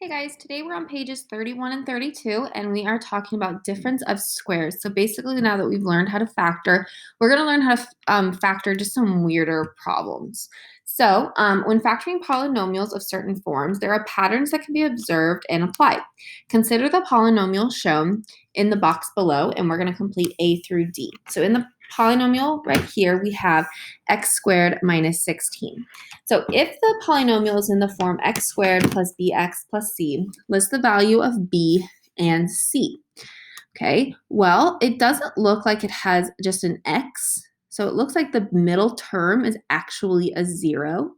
Hey guys, today we're on pages 31 and 32, and we are talking about difference of squares. So basically, now that we've learned how to factor, we're going to learn how to factor just some weirder problems. So when factoring polynomials of certain forms, there are patterns that can be observed and applied. Consider the polynomial shown in the box below, and we're going to complete A through D. So in the polynomial right here, we have x squared minus 16. So if the polynomial is in the form x squared plus bx plus c, list the value of b and c. Okay, well, it doesn't look like it has just an x. So it looks like the middle term is actually a 0.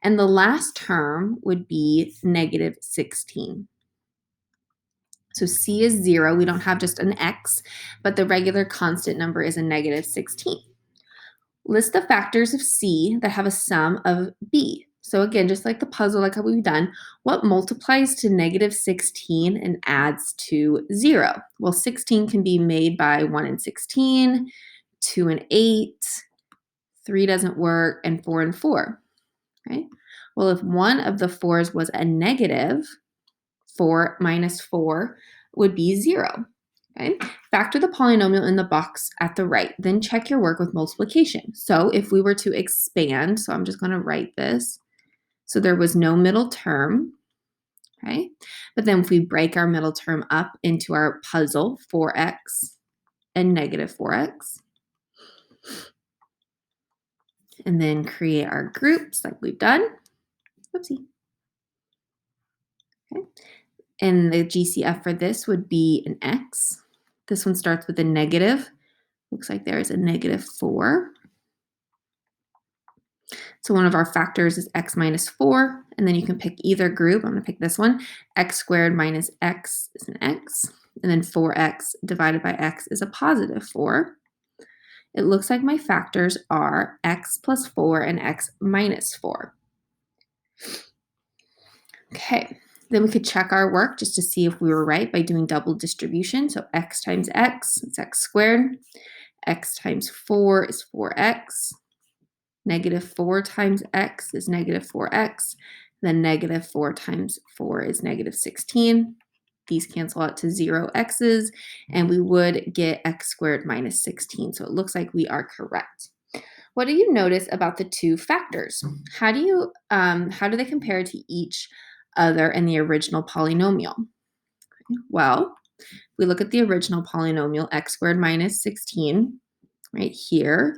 And the last term would be negative 16. So c is 0. We don't have just an x, but the regular constant number is a negative 16. List the factors of C that have a sum of B. So again, just like the puzzle, like how we've done, what multiplies to negative 16 and adds to 0? Well, 16 can be made by 1 and 16, 2 and 8, 3 doesn't work, and 4 and 4, right? Well, if one of the 4s was a negative, 4 minus 4 would be 0. Okay? Factor the polynomial in the box at the right, then check your work with multiplication. So if we were to expand, so I'm just going to write this. So there was no middle term, okay? But then if we break our middle term up into our puzzle, 4x and negative 4x, and then create our groups like we've done. Whoopsie. Okay. And the GCF for this would be an x. This one starts with a negative. Looks like there is a negative 4. So one of our factors is x minus 4, and then you can pick either group. I'm going to pick this one. X squared minus x is an x, and then 4x divided by x is a positive 4. It looks like my factors are x plus 4 and x minus 4. Okay, then we could check our work just to see if we were right by doing double distribution. So x times x is x squared. X times 4 is 4x. Negative 4 times x is negative 4x. Then negative 4 times 4 is negative 16. These cancel out to 0 x's, and we would get x squared minus 16. So it looks like we are correct. What do you notice about the two factors? How do they compare to each other in the original polynomial? Well, we look at the original polynomial, x squared minus 16, right here.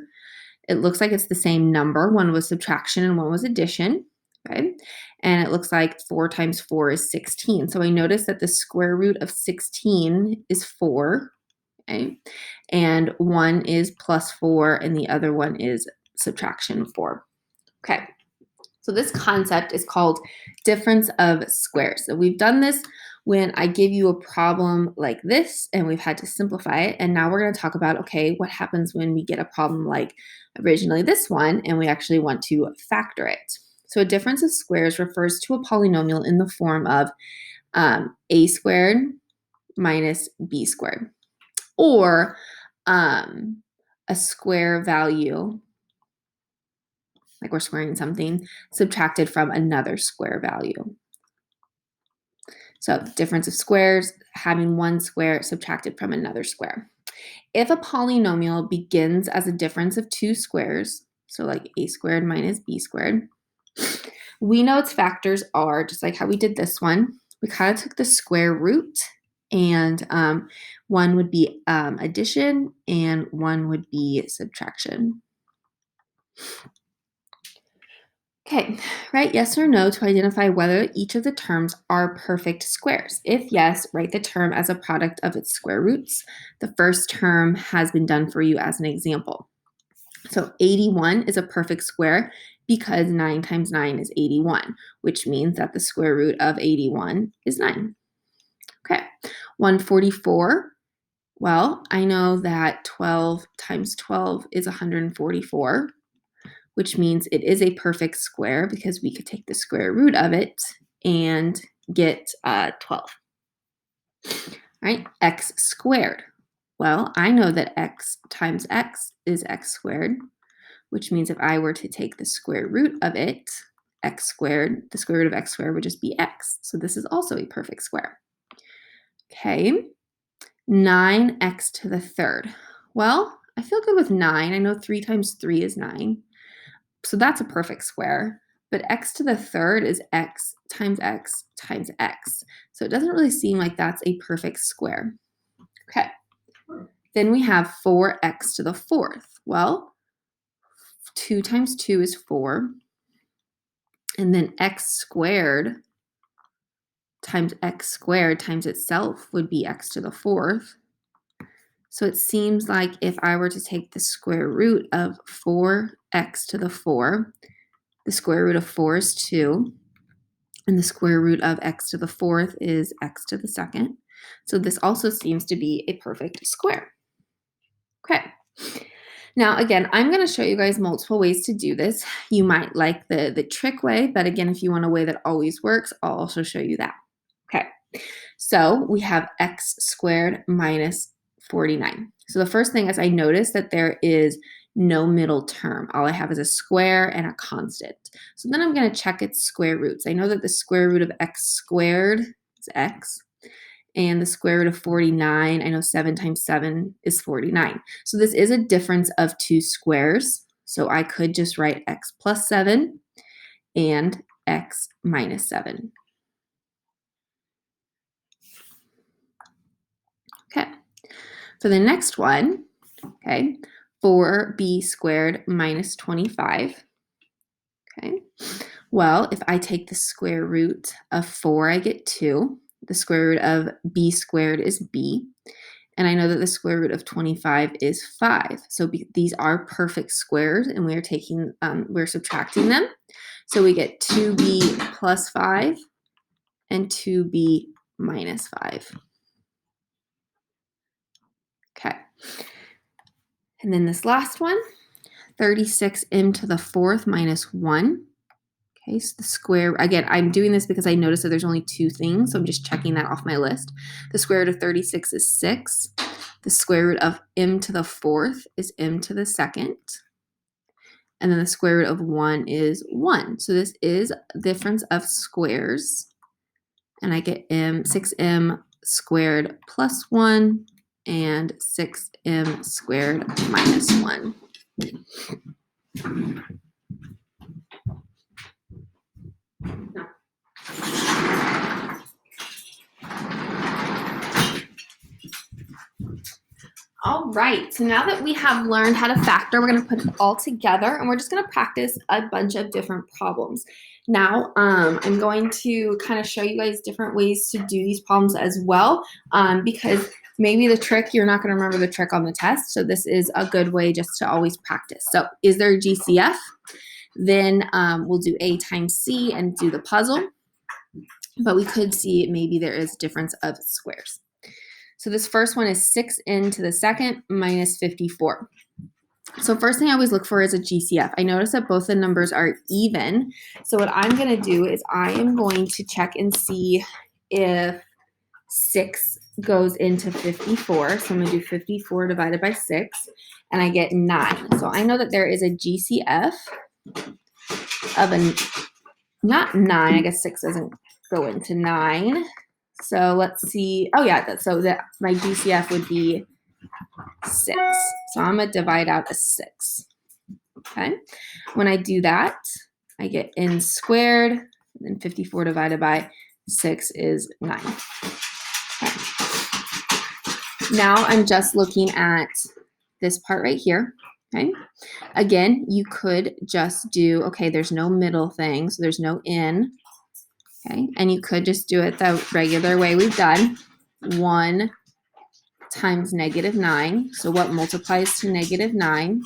It looks like it's the same number. One was subtraction and one was addition, okay? And it looks like 4 times 4 is 16. So I notice that the square root of 16 is 4, okay? And one is plus 4 and the other one is subtraction 4. Okay, so this concept is called difference of squares. So we've done this when I give you a problem like this and we've had to simplify it. And now we're going to talk about, okay, what happens when we get a problem like originally this one and we actually want to factor it. So a difference of squares refers to a polynomial in the form of a squared minus b squared, or a square value, like we're squaring something, subtracted from another square value. So difference of squares, having one square subtracted from another square. If a polynomial begins as a difference of two squares, so like a squared minus b squared, we know its factors are, just like how we did this one, we kind of took the square root, and one would be addition and one would be subtraction. Okay, write yes or no to identify whether each of the terms are perfect squares. If yes, write the term as a product of its square roots. The first term has been done for you as an example. So 81 is a perfect square because 9 times 9 is 81, which means that the square root of 81 is 9. Okay, 144. Well, I know that 12 times 12 is 144, which means it is a perfect square because we could take the square root of it and get 12. All right, x squared. Well, I know that x times x is x squared, which means if I were to take the square root of it, x squared, the square root of x squared would just be x. So this is also a perfect square. Okay, 9x to the third. Well, I feel good with 9. I know 3 times 3 is 9. So that's a perfect square. But x to the third is x times x times x. So it doesn't really seem like that's a perfect square. Okay. Then we have 4x to the fourth. Well, 2 times 2 is 4. And then x squared times itself would be x to the fourth. So it seems like if I were to take the square root of 4x to the 4, the square root of 4 is 2, and the square root of x to the fourth is x to the second. So this also seems to be a perfect square. Okay. Now, again, I'm going to show you guys multiple ways to do this. You might like the trick way, but again, if you want a way that always works, I'll also show you that. Okay, so we have x squared minus 49. So the first thing is I notice that there is no middle term. All I have is a square and a constant. So then I'm going to check its square roots. I know that the square root of x squared is x. And the square root of 49, I know 7 times 7 is 49. So this is a difference of two squares. So I could just write x plus 7 and x minus 7. Okay. For the next one, okay, 4b squared minus 25. Okay. Well, if I take the square root of 4, I get 2. The square root of b squared is b. And I know that the square root of 25 is 5. So these are perfect squares, and we're subtracting them. So we get 2b plus 5 and 2b minus 5. Okay. And then this last one, 36m to the fourth minus 1. Okay, so the square, again, I'm doing this because I noticed that there's only two things, so I'm just checking that off my list. The square root of 36 is 6. The square root of m to the fourth is m to the second. And then the square root of 1 is 1. So this is a difference of squares. And I get 6m squared plus 1 and 6m squared minus 1. All right, so now that we have learned how to factor, we're going to put it all together, and we're just going to practice a bunch of different problems. Now, I'm going to kind of show you guys different ways to do these problems as well, because maybe the trick, you're not going to remember the trick on the test, so this is a good way just to always practice. So is there a GCF? Then we'll do A times C and do the puzzle, but we could see maybe there is a difference of squares. So this first one is 6n to the second minus 54. So first thing I always look for is a GCF. I notice that both the numbers are even. So what I'm going to do is I am going to check and see if 6 goes into 54. So I'm going to do 54 divided by 6, and I get 9. So I know that there is a GCF of not 9. I guess 6 doesn't go into 9. So let's see. Oh yeah, so that my GCF would be 6. So I'm going to divide out a 6. Okay. When I do that, I get n squared, and then 54 divided by 6 is 9. Okay. Now I'm just looking at this part right here. Okay. Again, you could just do, okay, there's no middle thing, so there's no n. Okay, and you could just do it the regular way we've done. 1 times negative 9. So what multiplies to negative 9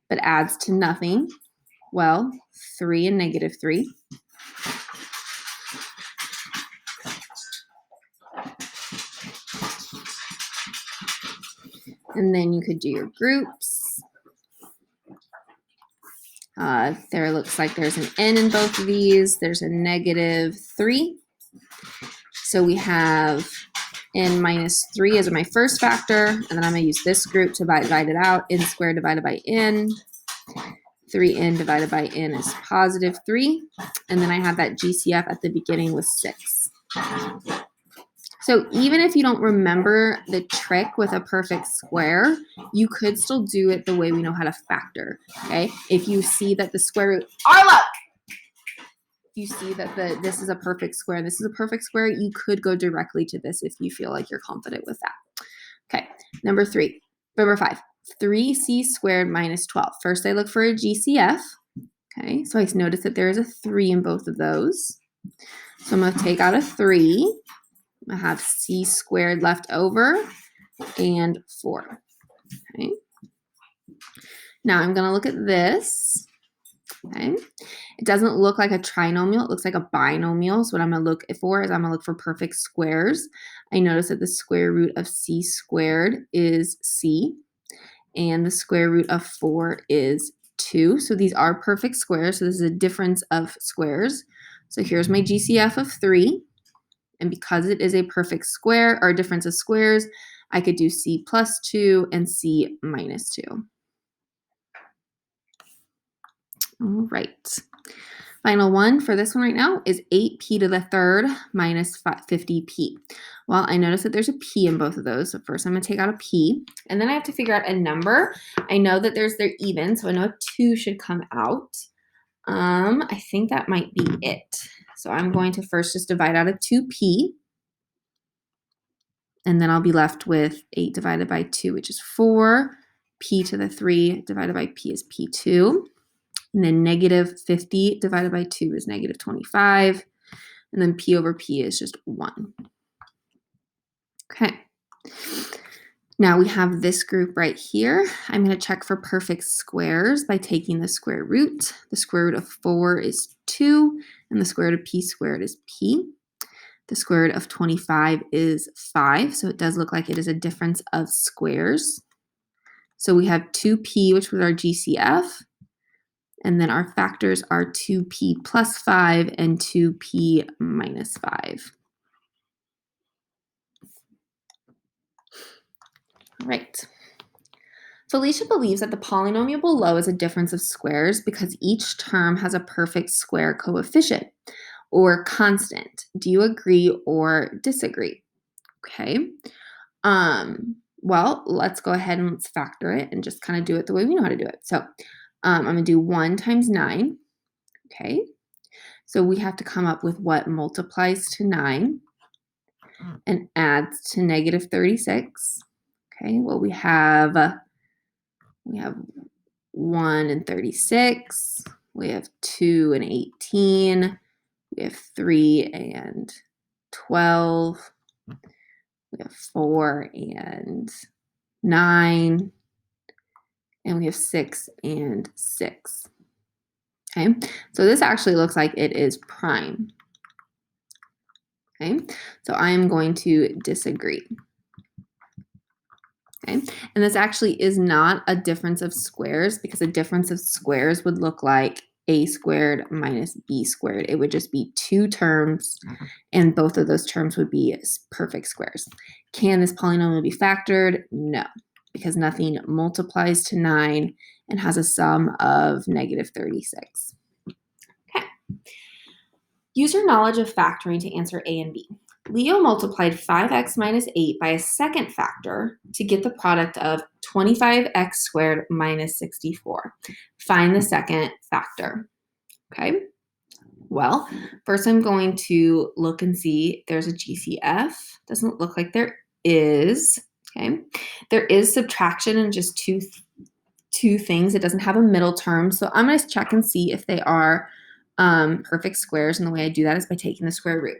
but adds to nothing? Well, 3 and negative 3. And then you could do your groups. There looks like there's an n in both of these. There's a negative 3. So we have n minus 3 as my first factor, and then I'm going to use this group to divide it out. N squared divided by n. 3n divided by n is positive 3. And then I have that GCF at the beginning with 6. So even if you don't remember the trick with a perfect square, you could still do it the way we know how to factor, okay? If you see that the square root, Arla! You see that this is a perfect square and this is a perfect square, you could go directly to this if you feel like you're confident with that. Okay, number 5, 3c squared minus 12. First, I look for a GCF. Okay, so I notice that there is a 3 in both of those. So I'm going to take out a 3. I have c squared left over and 4. Okay. Now I'm going to look at this. Okay. It doesn't look like a trinomial. It looks like a binomial. So what I'm going to look for is I'm going to look for perfect squares. I notice that the square root of c squared is c, and the square root of 4 is 2. So these are perfect squares. So this is a difference of squares. So here's my GCF of 3. And because it is a perfect square or a difference of squares, I could do c plus 2 and c minus 2. All right. Final one for this one right now is 8p to the third minus 50p. Well, I notice that there's a p in both of those. So first I'm going to take out a p, and then I have to figure out a number. I know that they're even, so I know a 2 should come out. I think that might be it. So I'm going to first just divide out a 2p, and then I'll be left with 8 divided by 2, which is 4. P to the 3 divided by p is p2. And then negative 50 divided by 2 is negative 25. And then p over p is just 1. Okay. Now we have this group right here. I'm going to check for perfect squares by taking the square root. The square root of 4 is 2, and the square root of p squared is p. The square root of 25 is 5, so it does look like it is a difference of squares. So we have 2p, which was our GCF. And then our factors are 2p plus 5 and 2p minus 5. All right. Felicia believes that the polynomial below is a difference of squares because each term has a perfect square coefficient or constant. Do you agree or disagree? Okay. Well, let's go ahead and let's factor it and just kind of do it the way we know how to do it. So I'm going to do 1 times 9. Okay. So we have to come up with what multiplies to 9 and adds to negative 36. Okay. Well, we have 1 and 36. We have 2 and 18. We have 3 and 12. We have 4 and 9. And we have 6 and 6. Okay, so this actually looks like it is prime. Okay, so I am going to disagree. Okay, and this actually is not a difference of squares because a difference of squares would look like a squared minus b squared. It would just be 2 terms, and both of those terms would be perfect squares. Can this polynomial be factored? No, because nothing multiplies to 9 and has a sum of negative 36. Okay. Use your knowledge of factoring to answer A and B. Leo multiplied 5x minus 8 by a second factor to get the product of 25x squared minus 64. Find the second factor. Okay. Well, first I'm going to look and see if there's a GCF. Doesn't look like there is. Okay. There is subtraction in just two things. It doesn't have a middle term. So I'm going to check and see if they are perfect squares. And the way I do that is by taking the square root.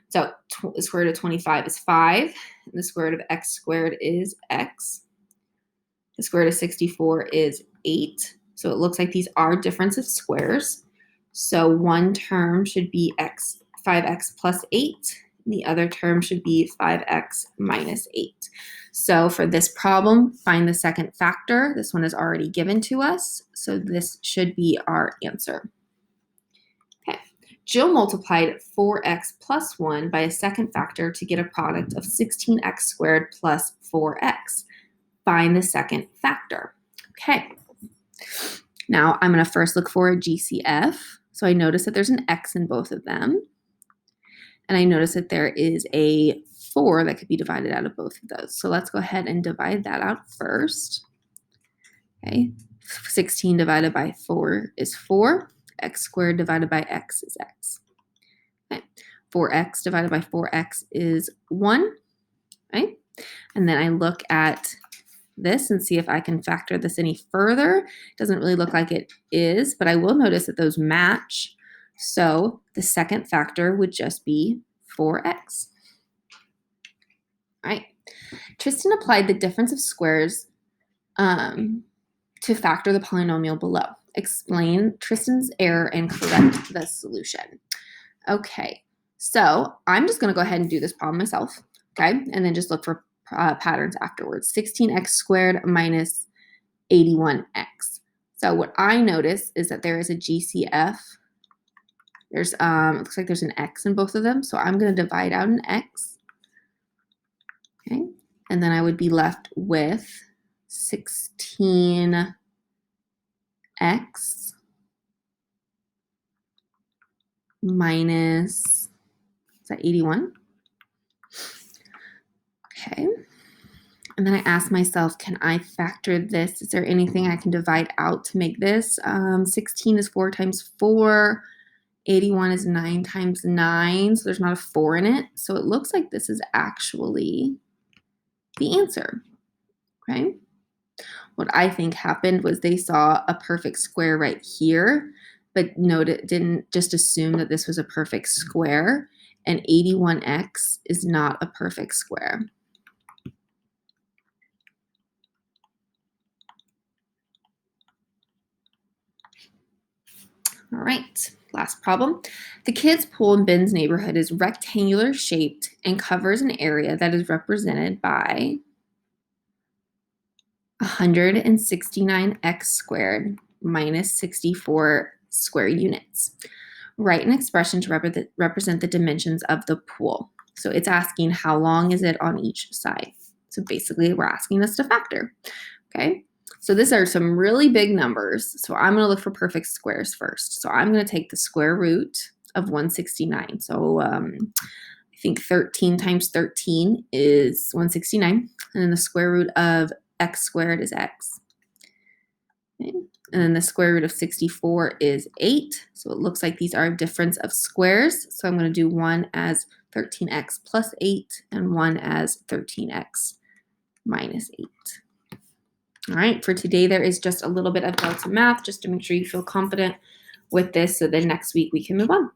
So the square root of 25 is 5. And the square root of x squared is x. The square root of 64 is 8. So it looks like these are difference of squares. So one term should be 5x plus 8. The other term should be 5x minus 8. So for this problem, find the second factor. This one is already given to us. So this should be our answer. Okay. Jill multiplied 4x plus 1 by a second factor to get a product of 16x squared plus 4x. Find the second factor. Okay. Now I'm going to first look for a GCF. So I notice that there's an x in both of them. And I notice that there is a 4 that could be divided out of both of those. So let's go ahead and divide that out first. Okay, 16 divided by 4 is 4. X squared divided by x is x. Okay. 4x divided by 4x is 1. Right? And then I look at this and see if I can factor this any further. It doesn't really look like it is, but I will notice that those match. So the second factor would just be 4x. All right. Tristan applied the difference of squares to factor the polynomial below. Explain Tristan's error and correct the solution. Okay, so I'm just going to go ahead and do this problem myself, okay, and then just look for patterns afterwards. 16x squared minus 81x. So what I notice is that there is a GCF. There's it looks like there's an x in both of them, so I'm going to divide out an x. Okay, and then I would be left with 16x minus, is that 81? Okay. And then I ask myself, can I factor this? Is there anything I can divide out to make this? 16 is 4 times 4. 81 is 9 times 9. So there's not a 4 in it. So it looks like this is actually the answer. Okay. What I think happened was they saw a perfect square right here, but didn't just assume that this was a perfect square. And 81x is not a perfect square. All right, last problem. The kids' pool in Ben's neighborhood is rectangular shaped and covers an area that is represented by 169x squared minus 64 square units. Write an expression to represent the dimensions of the pool. So it's asking how long is it on each side. So basically we're asking us to factor, okay? So these are some really big numbers. So I'm going to look for perfect squares first. So I'm going to take the square root of 169. So I think 13 times 13 is 169. And then the square root of x squared is x. Okay. And then the square root of 64 is 8. So it looks like these are a difference of squares. So I'm going to do one as 13x plus 8 and one as 13x minus 8. All right, for today, there is just a little bit of delta math just to make sure you feel confident with this so then next week we can move on.